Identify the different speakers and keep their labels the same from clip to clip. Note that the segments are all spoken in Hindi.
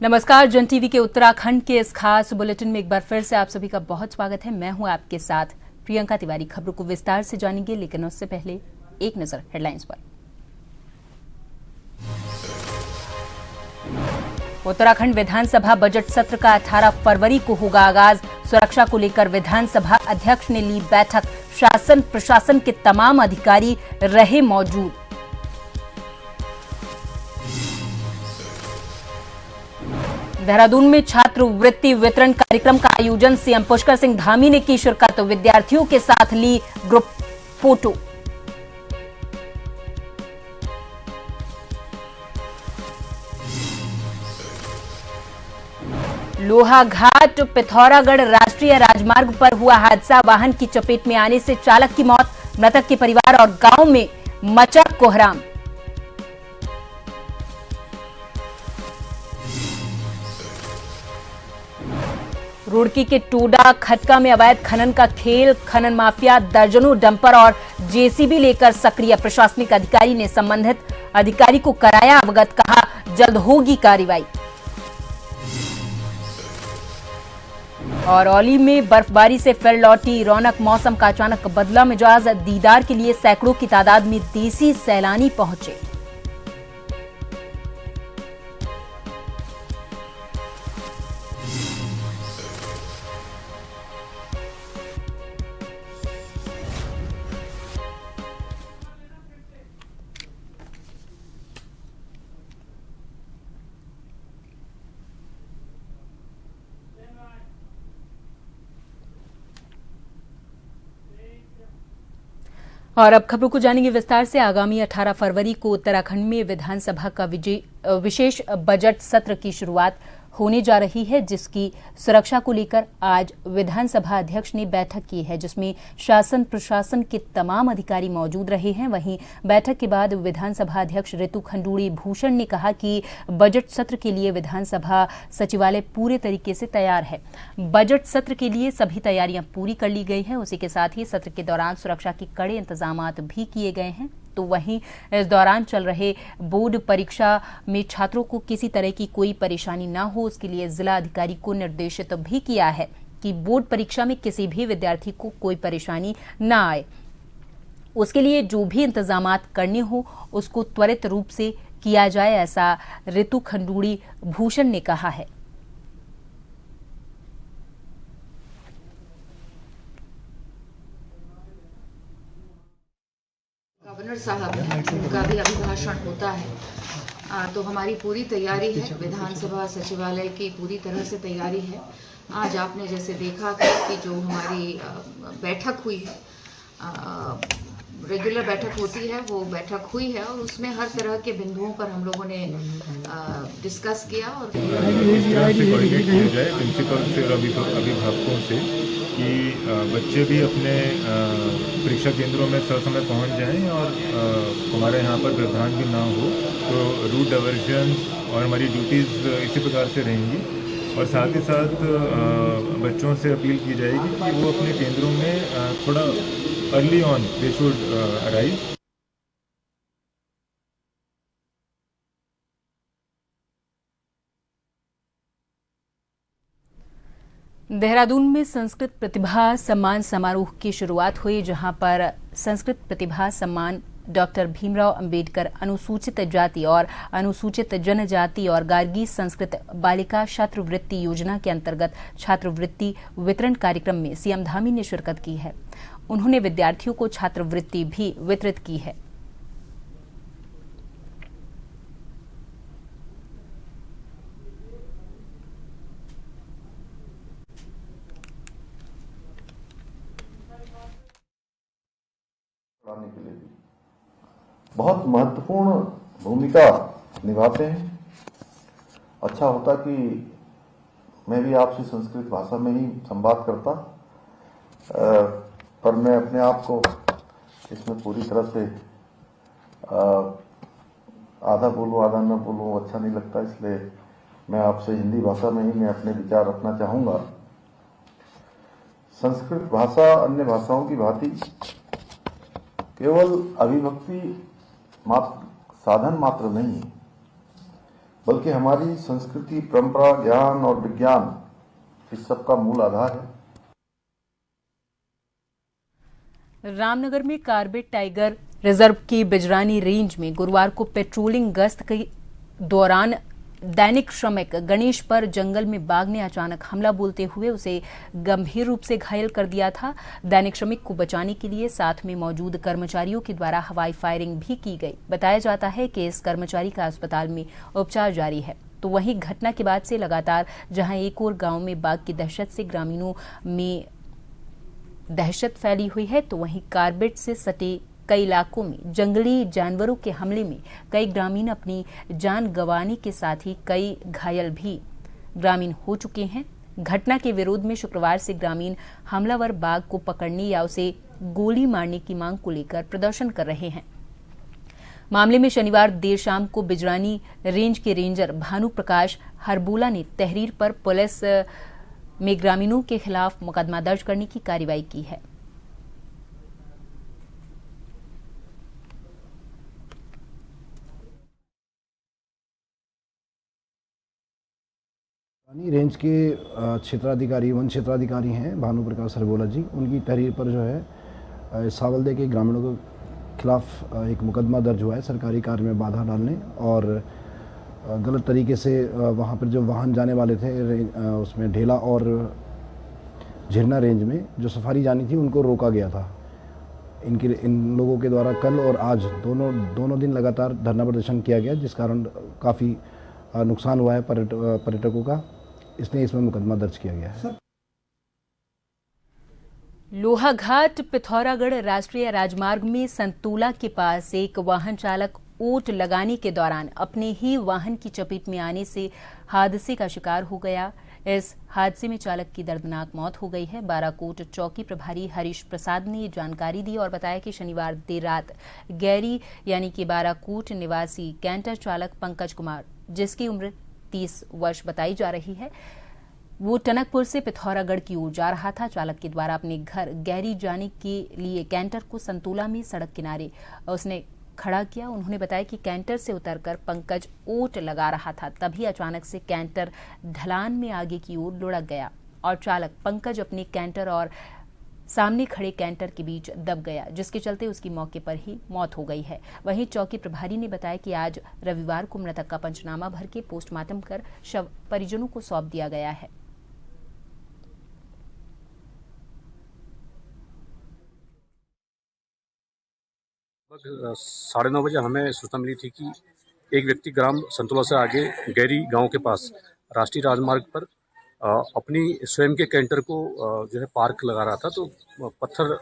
Speaker 1: नमस्कार। जन टीवी के उत्तराखंड के इस खास बुलेटिन में एक बार फिर से आप सभी का बहुत स्वागत है। मैं हूं आपके साथ प्रियंका तिवारी। खबरों को विस्तार से जानेंगे, लेकिन उससे पहले एक नजर हेडलाइंस पर। उत्तराखंड विधानसभा बजट सत्र का 18 फरवरी को होगा आगाज। सुरक्षा को लेकर विधानसभा अध्यक्ष ने ली बैठक। शासन प्रशासन के तमाम अधिकारी रहे मौजूद। देहरादून में छात्रवृत्ति वितरण कार्यक्रम का आयोजन। सीएम पुष्कर सिंह धामी ने की शिरकत। विद्यार्थियों के साथ ली ग्रुप फोटो। लोहाघाट पिथौरागढ़ राष्ट्रीय राजमार्ग पर हुआ हादसा। वाहन की चपेट में आने से चालक की मौत। मृतक के परिवार और गांव में मचा कोहराम। रुड़की के टोडा खटका में अवैध खनन का खेल। खनन माफिया दर्जनों डंपर और जेसीबी लेकर सक्रिय। प्रशासनिक अधिकारी ने संबंधित अधिकारी को कराया अवगत। कहा जल्द होगी कार्रवाई। और औली में बर्फबारी से फिर लौटी रौनक। मौसम का अचानक बदला मिजाज। दीदार के लिए सैकड़ों की तादाद में देसी सैलानी पहुंचे। और अब खबरों को जानेंगे विस्तार से। आगामी 18 फरवरी को उत्तराखंड में विधानसभा का विशेष बजट सत्र की शुरुआत होने जा रही है, जिसकी सुरक्षा को लेकर आज विधानसभा अध्यक्ष ने बैठक की है, जिसमें शासन प्रशासन के तमाम अधिकारी मौजूद रहे हैं। वहीं बैठक के बाद विधानसभा अध्यक्ष ऋतु खंडूड़ी भूषण ने कहा कि बजट सत्र के लिए विधानसभा सचिवालय पूरे तरीके से तैयार है। बजट सत्र के लिए सभी तैयारियां पूरी कर ली गई हैं। उसी के साथ ही सत्र के दौरान सुरक्षा के कड़े इंतजाम भी किए गए हैं। तो वहीं इस दौरान चल रहे बोर्ड परीक्षा में छात्रों को किसी तरह की कोई परेशानी न हो, उसके लिए जिला अधिकारी को निर्देशित भी किया है कि बोर्ड परीक्षा में किसी भी विद्यार्थी को कोई परेशानी न आए। उसके लिए जो भी इंतजामात करने हो उसको त्वरित रूप से किया जाए, ऐसा ऋतु खंडूड़ी भूषण ने कहा है।
Speaker 2: गवर्नर साहब उनका भी अभिभाषण होता है, तो हमारी पूरी तैयारी है। विधानसभा सचिवालय की पूरी तरह से तैयारी है। आज आपने जैसे देखा कि जो हमारी बैठक हुई है, रेगुलर बैठक होती है, वो बैठक हुई है और उसमें हर तरह के बिंदुओं पर हम लोगों ने डिस्कस किया। और
Speaker 3: इस तरह से कोऑर्डिनेट किया जाए प्रिंसिपल से और अभिभावकों से कि बच्चे भी अपने परीक्षा केंद्रों में ससमय पहुंच जाएं और हमारे यहाँ पर व्यवधान भी ना हो। तो रूट डाइवर्जन और हमारी ड्यूटीज़ इसी प्रकार से रहेंगी। और साथ ही साथ बच्चों से अपील की जाएगी कि वो अपने केंद्रों में थोड़ा early on they should arrive.
Speaker 1: Dehradun में संस्कृत प्रतिभा सम्मान समारोह की शुरुआत हुई, जहां पर संस्कृत प्रतिभा सम्मान डॉक्टर भीमराव अंबेडकर अनुसूचित जाति और अनुसूचित जनजाति और गार्गी संस्कृत बालिका छात्रवृत्ति योजना के अंतर्गत छात्रवृत्ति वितरण कार्यक्रम में सीएम धामी ने शिरकत की है। उन्होंने विद्यार्थियों को छात्रवृत्ति भी वितरित की है।
Speaker 4: के लिए भी बहुत महत्वपूर्ण भूमिका निभाते हैं। अच्छा होता कि मैं भी आपसे संस्कृत भाषा में ही संवाद करता, पर मैं अपने आप को इसमें पूरी तरह से आधा बोलूं आधा न बोलूं अच्छा नहीं लगता, इसलिए मैं आपसे हिंदी भाषा में ही मैं अपने विचार रखना चाहूंगा। संस्कृत भाषा अन्य भाषाओं की भांति केवल अभिव्यक्ति मात्र साधन मात्र नहीं है, बल्कि हमारी संस्कृति, परंपरा, ज्ञान और विज्ञान इस सब का मूल आधार है।
Speaker 1: रामनगर में कार्बेट टाइगर रिजर्व की बिजरानी रेंज में गुरुवार को पेट्रोलिंग गश्त के दौरान दैनिक श्रमिक गणेश पर जंगल में बाघ ने अचानक हमला बोलते हुए उसे गंभीर रूप से घायल कर दिया था। दैनिक श्रमिक को बचाने के लिए साथ में मौजूद कर्मचारियों के द्वारा हवाई फायरिंग भी की गई। बताया जाता है कि इस कर्मचारी का अस्पताल में उपचार जारी है। तो वहीं घटना के बाद से लगातार जहां एक और गांव में बाघ की दहशत से ग्रामीणों में दहशत फैली हुई है, तो वहीं कार्बेट से सटे कई इलाकों में जंगली जानवरों के हमले में कई ग्रामीण अपनी जान गंवाने के साथ ही कई घायल भी ग्रामीण हो चुके हैं। घटना के विरोध में शुक्रवार से ग्रामीण हमलावर बाघ को पकड़ने या उसे गोली मारने की मांग को लेकर प्रदर्शन कर रहे हैं। मामले में शनिवार देर शाम को बिजरानी रेंज के रेंजर भानु प्रकाश हरबोला ने तहरीर पर पुलिस में ग्रामीणों के खिलाफ मुकदमा दर्ज करने की कार्रवाई की है।
Speaker 5: रेंज के क्षेत्राधिकारी वन क्षेत्राधिकारी हैं भानु प्रकाश हरबोला जी, उनकी तहरीर पर जो है सावलदे के ग्रामीणों के खिलाफ एक मुकदमा दर्ज हुआ है सरकारी कार्य में बाधा डालने और गलत तरीके से वहाँ पर जो वाहन जाने वाले थे उसमें ढेला और झिरना रेंज में जो सफारी जानी थी उनको रोका गया था। इन लोगों के द्वारा कल और आज दोनों दिन लगातार धरना प्रदर्शन किया गया, जिस कारण काफ़ी नुकसान हुआ है पर्यटकों का, इसलिए इसमें मुकदमा दर्ज किया गया है।
Speaker 1: लोहाघाट पिथौरागढ़ राष्ट्रीय राजमार्ग में संतोला के पास एक वाहन चालक ओट लगाने के दौरान अपने ही वाहन की चपेट में आने से हादसे का शिकार हो गया। इस हादसे में चालक की दर्दनाक मौत हो गई है। बाराकोट चौकी प्रभारी हरीश प्रसाद ने जानकारी दी और बताया कि शनिवार देर रात गैरी यानी कि बाराकोट निवासी कैंटर चालक पंकज कुमार, जिसकी उम्र 30 वर्ष बताई जा रही है, वो टनकपुर से पिथौरागढ़ की ओर जा रहा था। चालक के द्वारा अपने घर गैरी जाने के लिए कैंटर को संतोला में सड़क किनारे उसने खड़ा किया। उन्होंने बताया कि कैंटर से उतरकर पंकज ओट लगा रहा था, तभी अचानक से कैंटर ढलान में आगे की ओर लुढ़क गया और चालक पंकज अपने कैंटर और सामने खड़े कैंटर के बीच दब गया, जिसके चलते उसकी मौके पर ही मौत हो गई है। वहीं चौकी प्रभारी ने बताया कि आज रविवार को मृतक का पंचनामा भर के पोस्टमार्टम कर शव परिजनों को सौंप दिया गया है।
Speaker 6: 9:30 बजे हमें सूचना मिली थी कि एक व्यक्ति ग्राम संतोला से आगे गैरी गांव के पास राष्ट्रीय राजमार्ग पर अपनी स्वयं के कैंटर को जो है पार्क लगा रहा था, तो पत्थर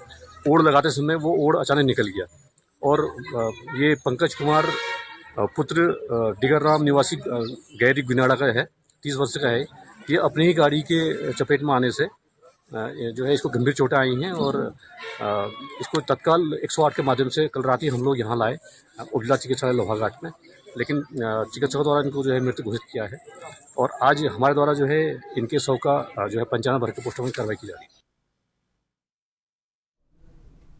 Speaker 6: ओड़ लगाते समय वो ओड़ अचानक निकल गया और ये पंकज कुमार पुत्र डिगर राम निवासी गैरी गुनाड़ा का है, 30 वर्ष का है। ये अपनी ही गाड़ी के चपेट में आने से जो है इसको गंभीर चोटें आई हैं और इसको तत्काल 108 के माध्यम से कल रात ही हम लोग यहाँ लाए उपजिला चिकित्सालय लोहाघाट में, लेकिन चिकित्सकों द्वारा इनको जो है मृत घोषित किया है और आज हमारे द्वारा जो है इनके शव का जो है पंचनामा भर के पोस्टमार्टम कार्रवाई की जा रही है।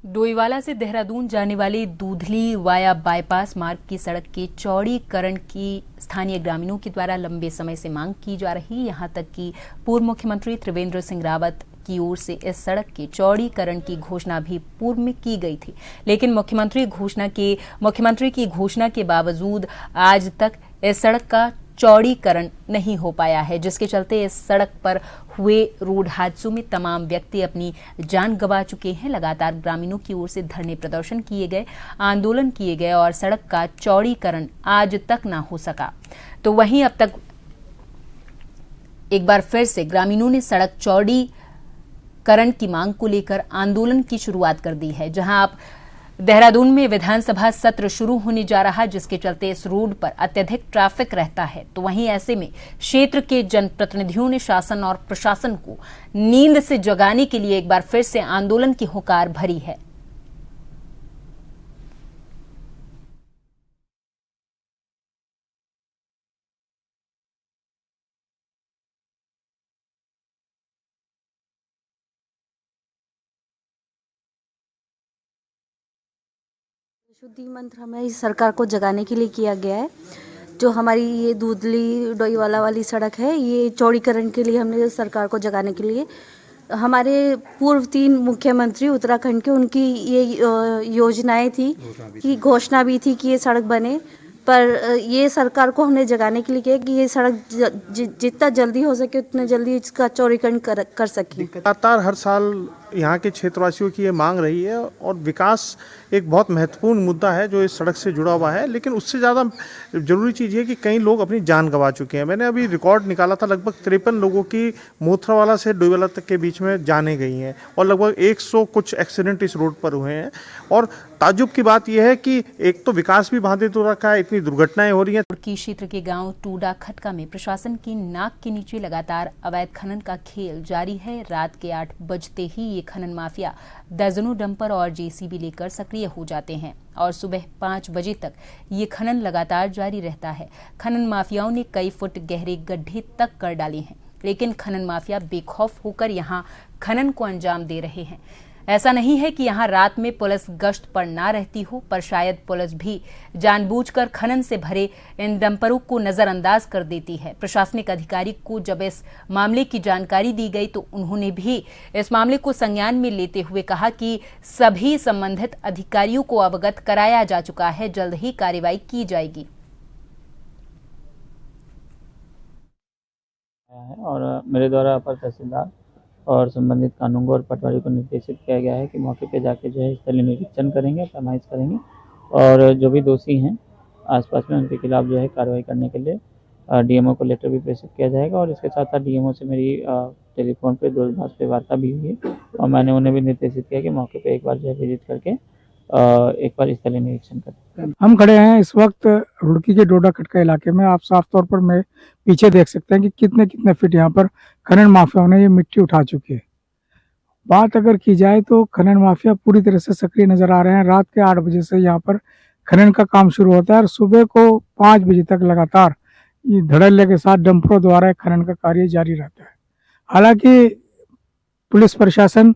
Speaker 1: डोईवाला से देहरादून जाने वाली दूधली वाया बाईपास मार्ग की सड़क के चौड़ीकरण की स्थानीय ग्रामीणों के द्वारा लंबे समय से मांग की जा रही। यहां तक कि पूर्व मुख्यमंत्री त्रिवेंद्र सिंह रावत की ओर से इस सड़क के चौड़ीकरण की घोषणा भी पूर्व में की गई थी, लेकिन मुख्यमंत्री की घोषणा के बावजूद आज तक इस सड़क का चौड़ीकरण नहीं हो पाया है, जिसके चलते इस सड़क पर हुए रोड हादसों में तमाम व्यक्ति अपनी जान गंवा चुके हैं। लगातार ग्रामीणों की ओर से धरने प्रदर्शन किए गए, आंदोलन किए गए और सड़क का चौड़ीकरण आज तक ना हो सका। तो वहीं अब तक एक बार फिर से ग्रामीणों ने सड़क चौड़ीकरण की मांग को लेकर आंदोलन की शुरुआत कर दी है। जहां आप देहरादून में विधानसभा सत्र शुरू होने जा रहा, जिसके चलते इस रोड पर अत्यधिक ट्रैफिक रहता है। तो वहीं ऐसे में क्षेत्र के जनप्रतिनिधियों ने शासन और प्रशासन को नींद से जगाने के लिए एक बार फिर से आंदोलन की हुंकार भरी है।
Speaker 7: शुद्धि मंत्र हमें इस सरकार को जगाने के लिए किया गया है। जो हमारी ये दूधली डोईवाला वाली सड़क है, ये चौड़ीकरण के लिए हमने सरकार को जगाने के लिए हमारे पूर्व 3 मुख्यमंत्री उत्तराखंड के, उनकी ये योजनाएं थी कि घोषणा भी थी कि ये सड़क बने, पर ये सरकार को हमने जगाने के लिए किया कि ये सड़क जितना जल्दी हो सके उतना जल्दी इसका चौड़ीकरण कर सकें।
Speaker 8: लगातार हर साल यहाँ के क्षेत्रवासियों की ये मांग रही है और विकास एक बहुत महत्वपूर्ण मुद्दा है जो इस सड़क से जुड़ा हुआ है, लेकिन उससे ज़्यादा ज़रूरी चीज़ ये कि कई लोग अपनी जान गंवा चुके हैं। मैंने अभी रिकॉर्ड निकाला था, लगभग 53 लोगों की मोथरावाला से डोईवाला तक के बीच में जाने गई हैं और लगभग 100 कुछ एक्सीडेंट इस रोड पर हुए हैं। और ताज्जुब की बात यह है कि एक तो विकास भी बाधित हो रखा है, इतनी दुर्घटनाएं हो रही हैं।
Speaker 1: की क्षेत्र के गांव टूडा खटका में प्रशासन की नाक के नीचे लगातार अवैध खनन का खेल जारी है। रात के 8 बजते ही ये खनन माफिया दर्जनों डंपर और जेसीबी लेकर सक्रिय हो जाते हैं और सुबह 5 बजे तक ये खनन लगातार जारी रहता है। खनन माफियाओं ने कई फुट गहरे गड्ढे तक कर डाले हैं, लेकिन खनन माफिया बेखौफ होकर यहाँ खनन को अंजाम दे रहे हैं। ऐसा नहीं है कि यहाँ रात में पुलिस गश्त पर ना रहती हो, पर शायद पुलिस भी जानबूझकर खनन से भरे इन डंपरों को नजरअंदाज कर देती है। प्रशासनिक अधिकारी को जब इस मामले की जानकारी दी गई तो उन्होंने भी इस मामले को संज्ञान में लेते हुए कहा कि सभी संबंधित अधिकारियों को अवगत कराया जा चुका है, जल्द ही कार्रवाई की जाएगी।
Speaker 9: और मेरे द्वारा अपर तहसीलदार और संबंधित कानूनगो और पटवारी को निर्देशित किया गया है कि मौके पे जाके जो है स्थलीय निरीक्षण करेंगे, पैमाइश करेंगे और जो भी दोषी हैं आसपास में उनके खिलाफ जो है कार्रवाई करने के लिए डीएमओ को लेटर भी प्रेषित किया जाएगा। और इसके साथ साथ डीएमओ से मेरी टेलीफोन पे दूरभाष पे वार्ता भी हुई है और मैंने उन्हें भी निर्देशित किया कि मौके पे एक बार जो है विजिट करके एक बार स्थलीय निरीक्षण करें।
Speaker 10: हम खड़े हैं इस वक्त रुड़की के डोडा खटका इलाके में। आप साफ तौर पर मैं पीछे देख सकते हैं कि कितने कितने फीट यहाँ पर खनन माफियाओं ने ये मिट्टी उठा चुकी है। बात अगर की जाए तो खनन माफिया पूरी तरह से सक्रिय नजर आ रहे हैं। रात के 8 बजे से यहाँ पर खनन का काम शुरू होता है और सुबह को 5 बजे तक लगातार ये धड़ल्ले के साथ डंपरों द्वारा खनन का कार्य जारी रहता है। हालांकि पुलिस प्रशासन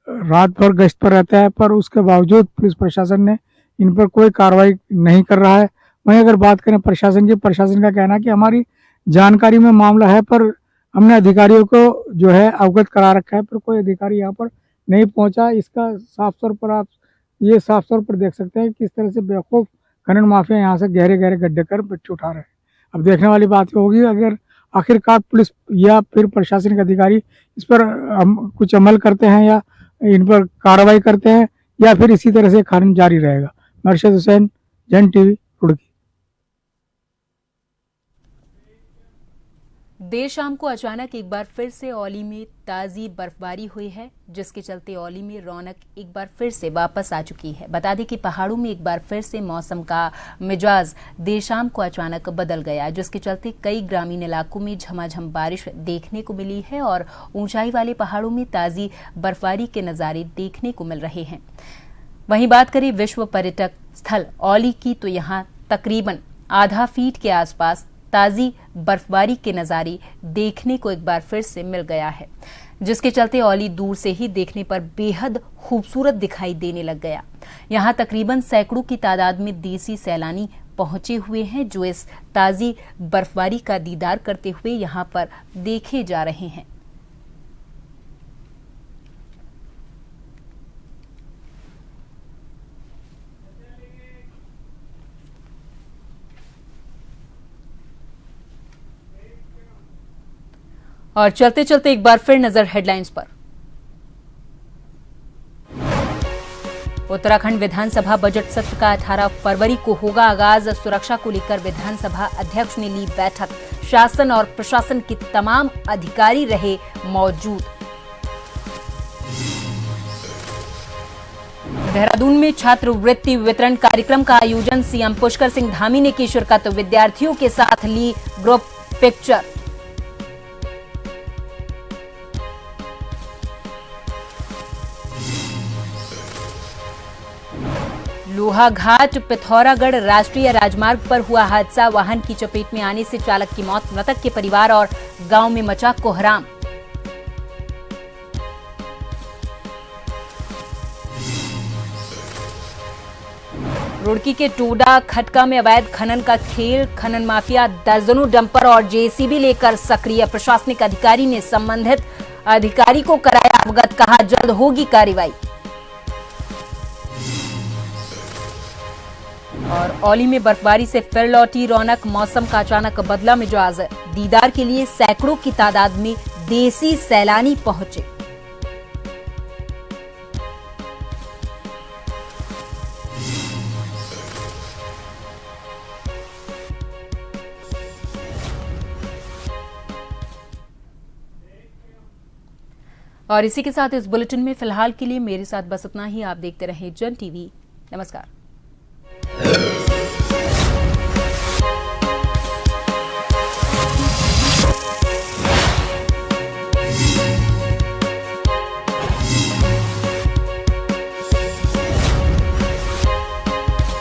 Speaker 10: रात भर गश्त पर रहता है, पर उसके बावजूद पुलिस प्रशासन ने इन पर कोई कार्रवाई नहीं कर रहा है। वहीं अगर बात करें प्रशासन की, प्रशासन का कहना है कि हमारी जानकारी में मामला है, पर हमने अधिकारियों को जो है अवगत करा रखा है, पर कोई अधिकारी यहाँ पर नहीं पहुंचा। इसका साफ तौर पर आप ये साफ तौर पर देख सकते हैं कि किस तरह से बेवकूफ़ खनन माफिया यहाँ से गहरे गहरे गड्ढे कर मिट्टी उठा रहे हैं। अब देखने वाली बात होगी अगर आखिरकार पुलिस या फिर प्रशासनिक अधिकारी इस पर कुछ अमल करते हैं या इन पर कार्रवाई करते हैं या फिर इसी तरह से खनन जारी रहेगा। मर्शद हुसैन, जन टीवी, रुड़की।
Speaker 1: देर शाम को अचानक एक बार फिर से औली में ताज़ी बर्फबारी हुई है, जिसके चलते औली में रौनक एक बार फिर से वापस आ चुकी है। बता दें कि पहाड़ों में एक बार फिर से मौसम का मिजाज देर शाम को अचानक बदल गया, जिसके चलते कई ग्रामीण इलाकों में झमाझम बारिश देखने को मिली है और ऊंचाई वाले पहाड़ों में ताज़ी बर्फबारी के नज़ारे देखने को मिल रहे हैं। वहीं बात करें विश्व पर्यटक स्थल औली की, तो यहाँ तकरीबन आधा फीट के आसपास ताज़ी बर्फबारी के नज़ारे देखने को एक बार फिर से मिल गया है, जिसके चलते औली दूर से ही देखने पर बेहद खूबसूरत दिखाई देने लग गया। यहाँ तकरीबन सैकड़ों की तादाद में देसी सैलानी पहुंचे हुए हैं, जो इस ताज़ी बर्फबारी का दीदार करते हुए यहाँ पर देखे जा रहे हैं। और चलते चलते एक बार फिर नजर हेडलाइंस पर। उत्तराखंड विधानसभा बजट सत्र का 18 फरवरी को होगा आगाज। सुरक्षा को लेकर विधानसभा अध्यक्ष ने ली बैठक, शासन और प्रशासन के तमाम अधिकारी रहे मौजूद। देहरादून में छात्रवृत्ति वितरण कार्यक्रम का आयोजन, सीएम पुष्कर सिंह धामी ने की शिरकत, विद्यार्थियों के साथ ली ग्रुप पिक्चर। लोहाघाट पिथौरागढ़ राष्ट्रीय राजमार्ग पर हुआ हादसा, वाहन की चपेट में आने से चालक की मौत, मृतक के परिवार और गांव में मचा कोहराम। रुड़की के टोडा खटका में अवैध खनन का खेल, खनन माफिया दर्जनों डंपर और जेसीबी लेकर सक्रिय। प्रशासनिक अधिकारी ने संबंधित अधिकारी को कराया अवगत, कहा जल्द होगी कार्रवाई। और औली में बर्फबारी से फिर लौटी रौनक, मौसम का अचानक बदला मिजाज। दीदार के लिए सैकड़ों की तादाद में देसी सैलानी पहुंचे। और इसी के साथ इस बुलेटिन में फिलहाल के लिए मेरे साथ बस इतना ही। आप देखते रहें जन टीवी। नमस्कार।